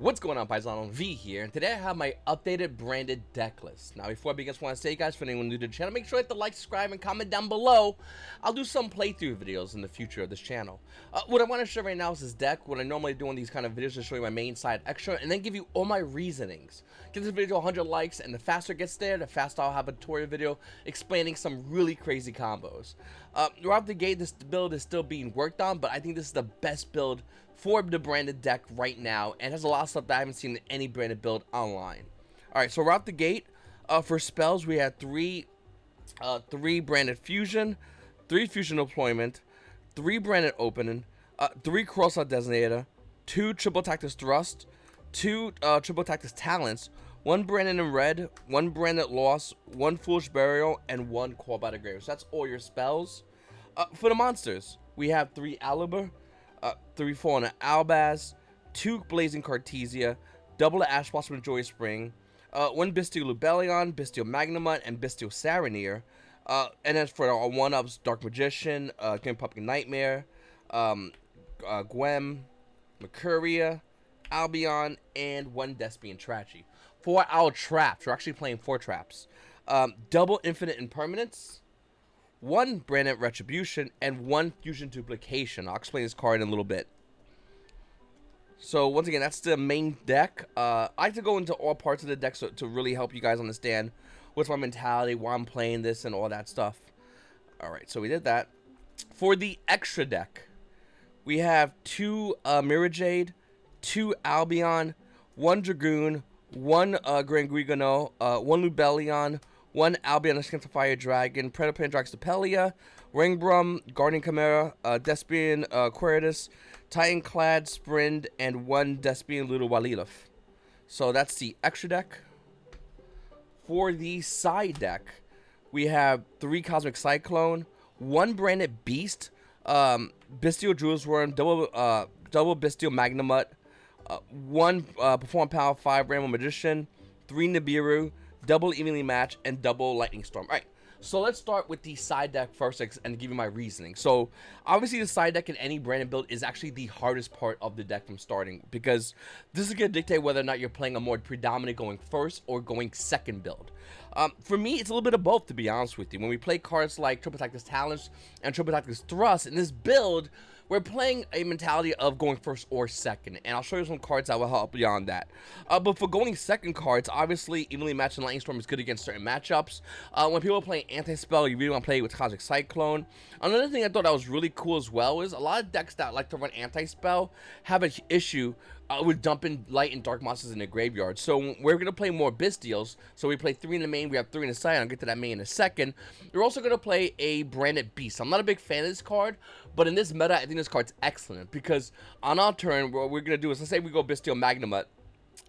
What's going on, Paisano? V here, and today I have my updated branded deck list. Now, before I begin, I just want to say, guys, for anyone new to the channel, make sure to hit the like, subscribe, and comment down below. I'll do some playthrough videos in the future of this channel. What I want to show right now is this deck. What I normally do in these kind of videos is show you my main side extra, and then give you all my reasonings. Get this video 100 likes, and the faster it gets there, the faster I'll have a tutorial video explaining some really crazy combos. Throughout the gate, this build is still being worked on, but I think this is the best build for the branded deck right now, and has a lot of stuff that I haven't seen in any branded build online. Alright, so right out the gate, for spells, we had three branded fusion, 3 fusion deployment, 3 branded opening, 3 crossout designator, 2 triple tactics thrust, 2 triple tactics talents, 1 branded in red, 1 branded loss, 1 foolish burial, and 1 call by the grave. So that's all your spells. For the monsters, we have 3 Aliber, 3 Fallen Albaz, 2 Blazing Cartesia, double the Ash Blossom and Joy Spring, 1 Bystial Lubellion, Bystial Magnamut, and Bystial Saranir. And then for our 1-ups, Dark Magician, Game Pumpkin Nightmare, Gwem, Mercuria, Albion, and 1 Despian Tragedy. For our traps, we're actually playing 4 traps. Double Infinite Impermanence, 1 branded Retribution, and 1 fusion duplication. I'll explain this card in a little bit. So once again, that's the main deck. I like to go into all parts of the deck to really help you guys understand what's my mentality, why I'm playing this, and all that stuff. Alright, so we did that. For the extra deck, we have 2 Mirror Jade, 2 Albion, 1 Dragoon, 1 Grand Guigano, 1 Lubellion, 1 Albion Fire Dragon, Predator Draxopelia, Ringbrum, Guardian Chimera, Despian Queritus, Titanclad Sprind, and 1 Despian Ludowalilov. So that's the extra deck. For the side deck, we have 3 Cosmic Cyclone, 1 branded Beast, Bystial Jewel's Worm, double Bystial Magnamut, 1 Perform Power 5 Ramble Magician, 3 Nibiru, double Evenly Match, and double Lightning Storm. Alright, so let's start with the side deck first and give you my reasoning. So, obviously the side deck in any branded build is actually the hardest part of the deck from starting, because this is going to dictate whether or not you're playing a more predominant going first or going second build. For me, it's a little bit of both, to be honest with you. When we play cards like Triple Tactics Talents and Triple Tactics Thrust, in this build, we're playing a mentality of going first or second, and I'll show you some cards that will help you on that. But for going second cards, obviously, Evenly Matched and Lightning Storm is good against certain matchups. When people are playing Anti-Spell, you really want to play with Cosmic Cyclone. Another thing I thought that was really cool as well is a lot of decks that like to run Anti-Spell have an issue with dumping light and dark monsters in the graveyard. So we're going to play more Bystials. So we play 3 in the main, we have 3 in the side. I'll get to that main in a second. We're also going to play a branded Beast. I'm not a big fan of this card, but in this meta, I think this card's excellent, because on our turn, what we're going to do is, let's say we go Bystial Magnamut,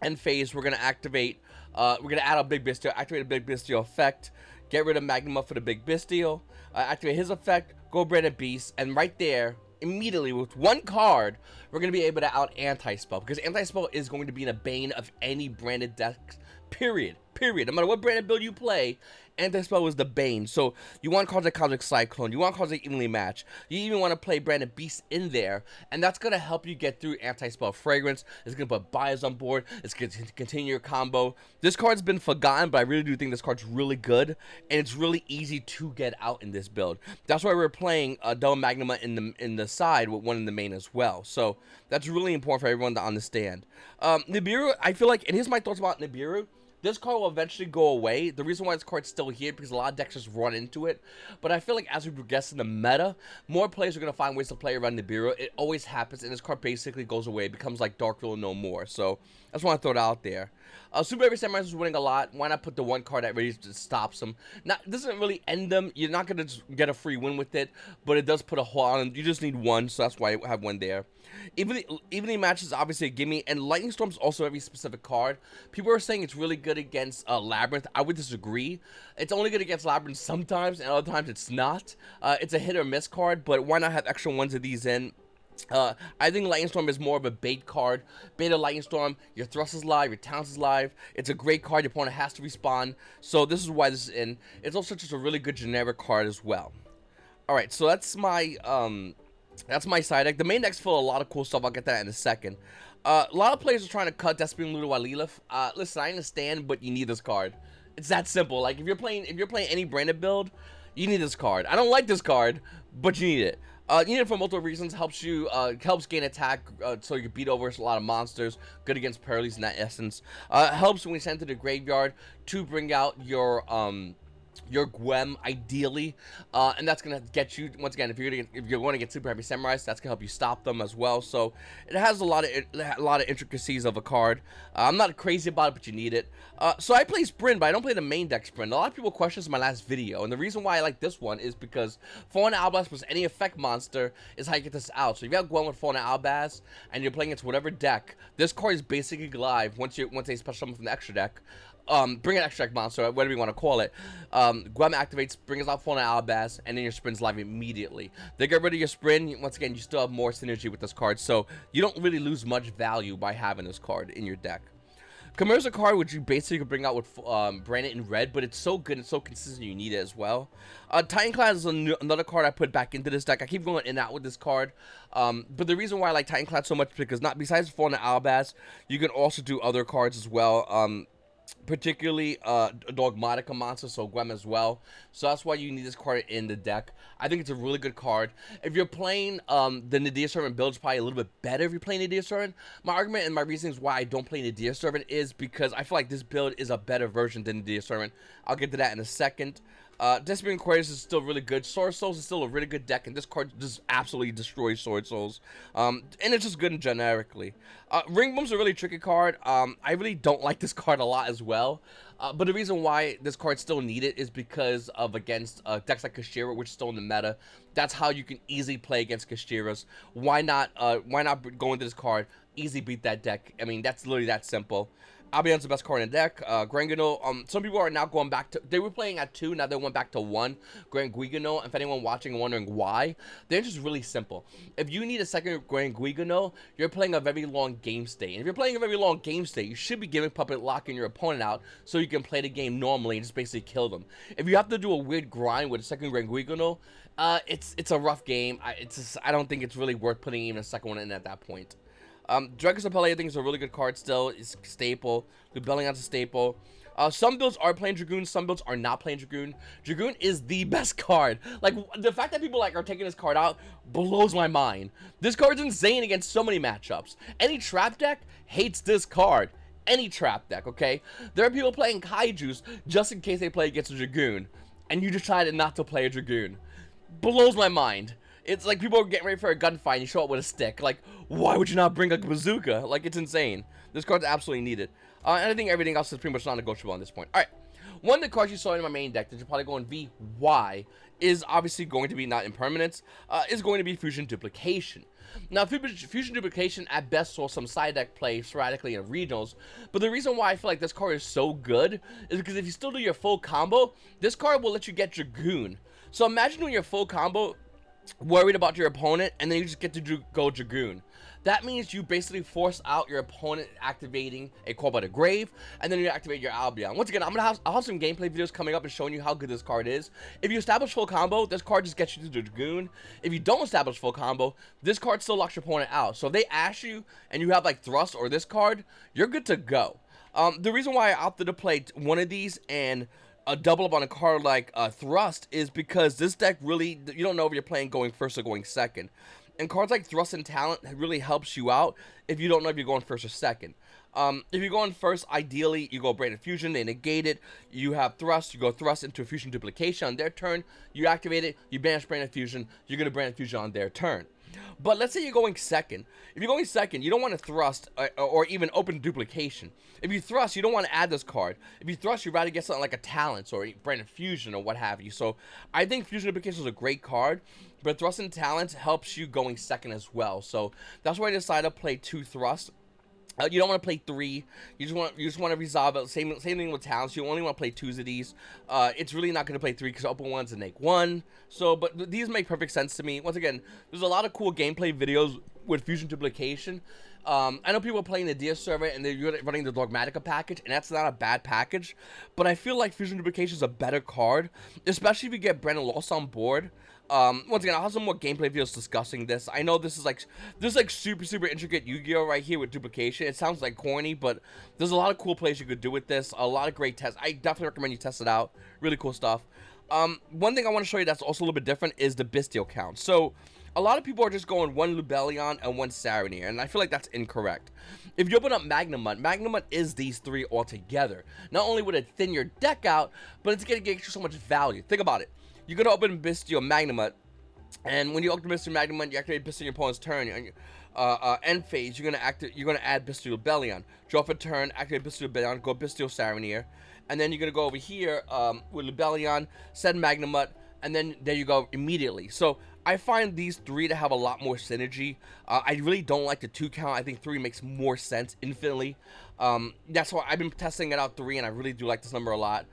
end phase, we're going to activate, we're going to add a big Bystial, activate a big Bystial effect, get rid of Magnamut for the big Bystial, activate his effect, go branded Beast, and right there, immediately with 1 card, we're going to be able to out Anti-Spell, because Anti-Spell is going to be the bane of any branded deck, period. No matter what branded build you play, Anti-Spell is the bane. So you want cards like Cosmic Cyclone, you want cards like Evenly Match, you even want to play branded Beast in there, and that's going to help you get through Anti-Spell Fragrance. It's going to put buyers on board, it's going to continue your combo. This card's been forgotten, but I really do think this card's really good, and it's really easy to get out in this build. That's why we're playing double Magnamut in the side with 1 in the main as well. So that's really important for everyone to understand. Nibiru, I feel like, and here's my thoughts about Nibiru. This card will eventually go away. The reason why this card's still here because a lot of decks just run into it. But I feel like as we progress in the meta, more players are going to find ways to play around Nibiru. It always happens, and this card basically goes away. It becomes like Dark Rule no more. So I just want to throw it out there. Super Heavy Samurai is winning a lot. Why not put the 1 card that really stops them? Now, this doesn't really end them. You're not going to get a free win with it, but it does put a hole on them. You just need 1, so that's why I have 1 there. Evenly Match is obviously a gimme, and Lightning Storm is also a very specific card. People are saying it's really good against Labyrinth. I would disagree. It's only good against Labyrinth sometimes, and other times it's not. It's a hit or miss card, but why not have extra 1s of these in? I think Lightning Storm is more of a bait card. Beta Lightning Storm, your Thrust is live, your Talents is live. It's a great card, your opponent has to respond. So this is why this is in. It's also just a really good generic card as well. Alright, so that's my side deck. The main deck's full of a lot of cool stuff. I'll get that in a second. A lot of players are trying to cut Despian Ludo Lilith. Listen, I understand, but you need this card. It's that simple. Like if you're playing any branded build, you need this card. I don't like this card, but you need it. You need it for multiple reasons. Helps you, helps gain attack, so you can beat over a lot of monsters. Good against parries in that essence. Helps when you send to the graveyard to bring out your Gwem ideally, and that's gonna get you, once again, if you're going to get super heavy samurais, that's gonna help you stop them as well. So it has a lot of intricacies of a card. I'm not crazy about it, but you need it. So I play Sprint, but I don't play the main deck Sprint. A lot of people questioned my last video, and the reason why I like this one is because Fallen Albaz plus any effect monster is how you get this out. So if you have Gwem with Fallen Albaz and you're playing against whatever deck, this card is basically live once they special summon from the extra deck. Bring an extra deck monster, whatever you want to call it. Gwem activates, brings out Fallen Albaz, and then your Sprint's live immediately. They get rid of your Sprint, once again, you still have more synergy with this card, so you don't really lose much value by having this card in your deck. Chimera's a card which you basically could bring out with Branded in red, but it's so good and so consistent you need it as well. Titanclad is another card I put back into this deck. I keep going in and out with this card, but the reason why I like Titanclad so much is because besides Fallen Albaz, you can also do other cards as well. Particularly Dogmatica monster, so Gwem as well. So that's why you need this card in the deck. I think it's a really good card. If you're playing the Nadir Servant build, is probably a little bit better if you're playing Nadir Servant. My argument and my reasons why I don't play Nadir Servant is because I feel like this build is a better version than Nadir Servant. I'll get to that in a second. Despian Aquarius is still really good. Sword Souls is still a really good deck, and this card just absolutely destroys Sword Souls. And it's just good generically. Ring Boom's a really tricky card. I really don't like this card a lot as well. But the reason why this card still needed is because of against decks like Kashira, which is still in the meta. That's how you can easily play against Kashiras. Why not go into this card, easily beat that deck? I mean, that's literally that simple. Albion's the best card in the deck. Granguino, some people are now going back to, they were playing at 2, now they went back to 1. Granguino, if anyone watching and wondering why, they're just really simple. If you need a second Granguino, you're playing a very long game state. And if you're playing a very long game state, you should be giving Puppet locking your opponent out so you can play the game normally and just basically kill them. If you have to do a weird grind with a second Granguino, it's a rough game. I don't think it's really worth putting even a second one in at that point. Dragon's Appellee, I think, is a really good card still. It's staple. Lubellion's a staple. Some builds are playing Dragoon, some builds are not playing Dragoon. Dragoon is the best card. Like, the fact that people are taking this card out blows my mind. This card's insane against so many matchups. Any trap deck hates this card. Any trap deck, okay? There are people playing Kaijus just in case they play against a Dragoon, and you decided not to play a Dragoon. Blows my mind. It's like people are getting ready for a gunfight and you show up with a stick. Like, why would you not bring a bazooka? Like, it's insane. This card's absolutely needed. And I think everything else is pretty much non-negotiable on this point. Alright, one of the cards you saw in my main deck that you're probably going VY is obviously going to be not impermanence, is going to be Fusion Duplication. Now, Fusion Duplication at best saw some side deck play sporadically in regionals, but the reason why I feel like this card is so good is because if you still do your full combo, this card will let you get Dragoon. So imagine doing your full combo, worried about your opponent, and then you just get to go Dragoon. That means you basically force out your opponent activating a Call by the Grave, and then you activate your Albion. Once again, I'll have some gameplay videos coming up and showing you how good this card is. If you establish full combo, this card just gets you to the Dragoon. If you don't establish full combo, this card still locks your opponent out. So if they ash you and you have like Thrust or this card, you're good to go. The reason why I opted to play one of these and a double up on a card like Thrust is because this deck really, you don't know if you're playing going first or going second. And cards like Thrust and Talent really helps you out if you don't know if you're going first or second. If you're going first, ideally, you go Branded Fusion, they negate it. You have Thrust, you go Thrust into a Fusion Duplication on their turn. You activate it, you banish Branded Fusion, you're going to Branded Fusion on their turn. But let's say you're going second. If you're going second, you don't want to Thrust or even open Duplication. If you Thrust, you don't want to add this card. If you Thrust, you'd rather get something like a Talents or a Branded Fusion or what have you. So I think Fusion Duplication is a great card, but Thrust and Talents helps you going second as well. So that's why I decided to play 2 Thrust. You don't want to play 3. You just want to resolve it. Same thing with Talents. You only want to play 2s of these. It's really not going to play 3 because open 1's a neg 1. So, but these make perfect sense to me. Once again, there's a lot of cool gameplay videos with Fusion Duplication. I know people are playing the DS server and they're running the Dogmatica package, and that's not a bad package. But I feel like Fusion Duplication is a better card, especially if you get Brandon Lost on board. Once again, I'll have some more gameplay videos discussing this. I know this is like super intricate Yu-Gi-Oh right here with duplication. It sounds like corny, but there's a lot of cool plays you could do with this. A lot of great tests. I definitely recommend you test it out. Really cool stuff. One thing I want to show you that's also a little bit different is the Bystial count. So a lot of people are just going one Lubellion and one Saronir, and I feel like that's incorrect. If you open up Magnamut is these three all together. Not only would it thin your deck out, but it's going to get you so much value. Think about it. You're going to open Bystial Magnamut, and when you open Bystial Magnamut, you activate Bystial your opponent's turn. End phase, you're gonna add Bystial Lubellion. Draw for turn, activate Bystial Lubellion, go Bystial Saronir, and then you're gonna go over here with Lubellion, send Magnamut, and then there you go immediately. So I find these three to have a lot more synergy. I really don't like the 2 count. I think 3 makes more sense infinitely. That's why I've been testing it out 3, and I really do like this number a lot.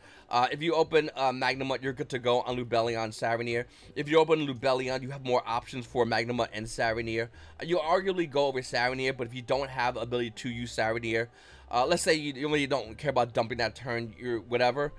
If you open Magnamut, you're good to go on Lubellion, Saronir. If you open Lubellion, you have more options for Magnamut and Saronir. You'll arguably go over Saronir, but if you don't have the ability to use Saronir, let's say you really don't care about dumping that turn, whatever,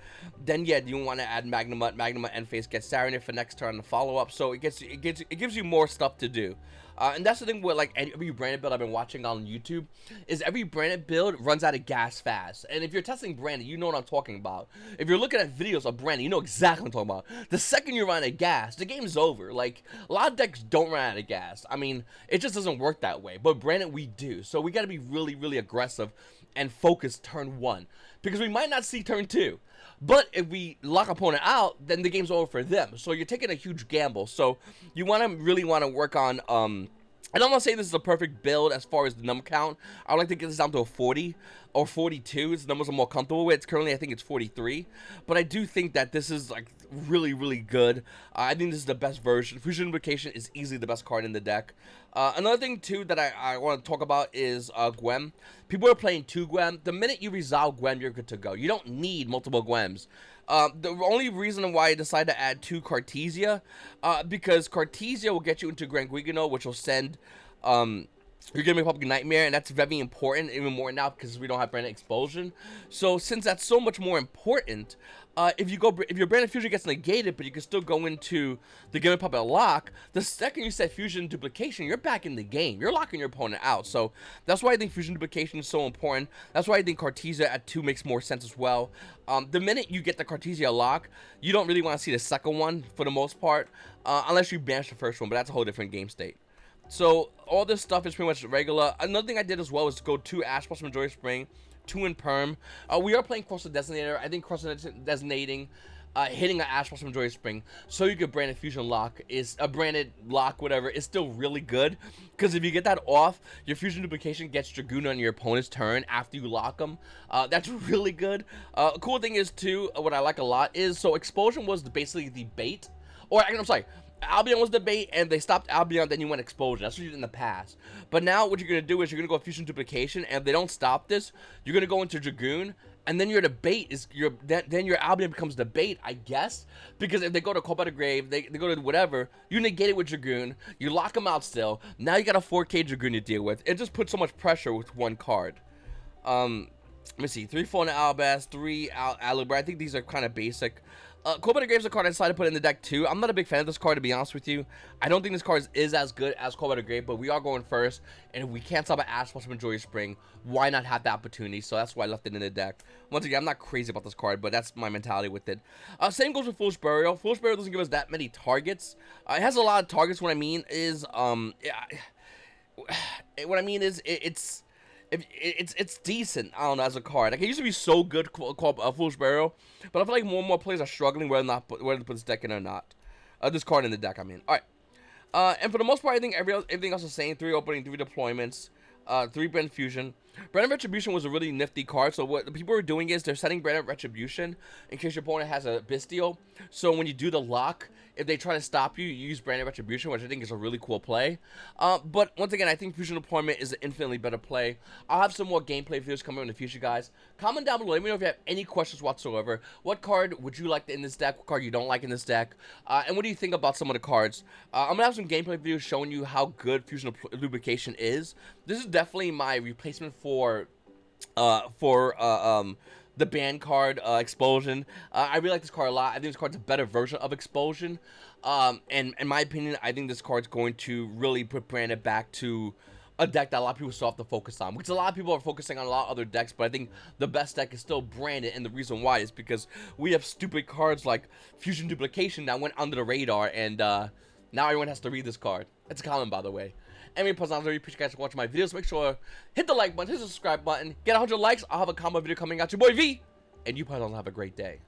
then yeah, you want to add Magnamut end phase, get Saronir for next turn and follow up. So it gives you more stuff to do. And that's the thing with like every branded build I've been watching on YouTube, is every branded build runs out of gas fast. And if you're testing branded, you know what I'm talking about. If you're looking at videos of branded, you know exactly what I'm talking about. The second you run out of gas, the game's over. Like, a lot of decks don't run out of gas. I mean, it just doesn't work that way. But branded, we do. So we got to be really aggressive and focus turn 1, because we might not see turn 2. But if we lock opponent out, then the game's over for them. So you're taking a huge gamble. So you really want to work on I don't want to say this is a perfect build as far as the number count. I would like to get this down to a 40 or 42. It's the numbers I'm more comfortable with. Currently, I think it's 43. But I do think that this is like really good. I think this is the best version. Fusion Duplication is easily the best card in the deck. Another thing too that I want to talk about is Gwem. People are playing 2 Gwem. The minute you resolve Gwem, you're good to go. You don't need multiple Gwems. The only reason why I decided to add 2 Cartesia, because Cartesia will get you into Grand Guigano, which will send you're gonna make Public Nightmare, and that's very important, even more now because we don't have Branded Expulsion. So since that's so much more important, if your Branded Fusion gets negated, but you can still go into the Gimme Puppet lock, the second you set Fusion Duplication, you're back in the game. You're locking your opponent out. So that's why I think Fusion Duplication is so important. That's why I think Cartesia at 2 makes more sense as well. The minute you get the Cartesia lock, you don't really want to see the second one for the most part, unless you banish the first one, but that's a whole different game state. So all this stuff is pretty much regular. Another thing I did as well is to go 2 Ash plus Majority Spring, 2 in Perm. We are playing Cross the Designator. I think Cross the Designating, hitting an Ash plus Majority Spring, so you could Branded Fusion lock is a Branded lock, whatever, is still really good. Because if you get that off, your Fusion Duplication gets Dragoon on your opponent's turn after you lock them. That's really good. Cool thing is too, what I like a lot is, so Expulsion was basically the bait, or I'm sorry. Albion was the bait, and they stopped Albion, then you went Expulsion. That's what you did in the past. But now what you're going to do is you're going to go Fusion Duplication, and if they don't stop this, you're going to go into Dragoon, and then your debate is, then your Albion becomes the bait, I guess. Because if they go to Call by the Grave, they go to whatever, you negate it with Dragoon, you lock them out still, now you got a 4K Dragoon to deal with. It just puts so much pressure with 1 card. Let me see, 3 Fallen Albast, 3 Alubra. I think these are kind of basic. Call by the Grave is a card I decided to put in the deck too. I'm not a big fan of this card, to be honest with you. I don't think this card is as good as Call by the Grave, but we are going first. And if we can't stop an Ash plus Majority Spring, why not have the opportunity? So that's why I left it in the deck. Once again, I'm not crazy about this card, but that's my mentality with it. Same goes with Foolish Burial. Foolish Burial doesn't give us that many targets. It has a lot of targets. What I mean is, it's decent. I don't know, as a card. Like, it used to be so good called Foolish Burial, but I feel like more and more players are struggling whether to put this deck in or not. This card in the deck, I mean. All right. And for the most part, I think everything else is the same. 3 opening, 3 deployments, 3 Brand Fusion. Branded Retribution was a really nifty card. So what the people are doing is they're setting Branded Retribution in case your opponent has a Bystial. So when you do the lock, if they try to stop you, you use Branded Retribution, which I think is a really cool play. But once again, I think Fusion Deployment is an infinitely better play. I'll have some more gameplay videos coming in the future, guys. Comment down below. Let me know if you have any questions whatsoever. What card would you like in this deck? What card you don't like in this deck? And what do you think about some of the cards? I'm going to have some gameplay videos showing you how good Fusion Duplication is. This is definitely my replacement for the band card Expulsion. I really like this card a lot. I think this card's a better version of Expulsion. And in my opinion, I think this card's going to really put Branded back to a deck that a lot of people still have to focus on. Because a lot of people are focusing on a lot of other decks, but I think the best deck is still Branded, and the reason why is because we have stupid cards like Fusion Duplication that went under the radar, and now everyone has to read this card. It's a common, by the way. Anyway, I really appreciate you guys for watching my videos. Make sure hit the like button, hit the subscribe button, get 100 likes. I'll have a combo video coming out. Your boy V, and you probably have a great day.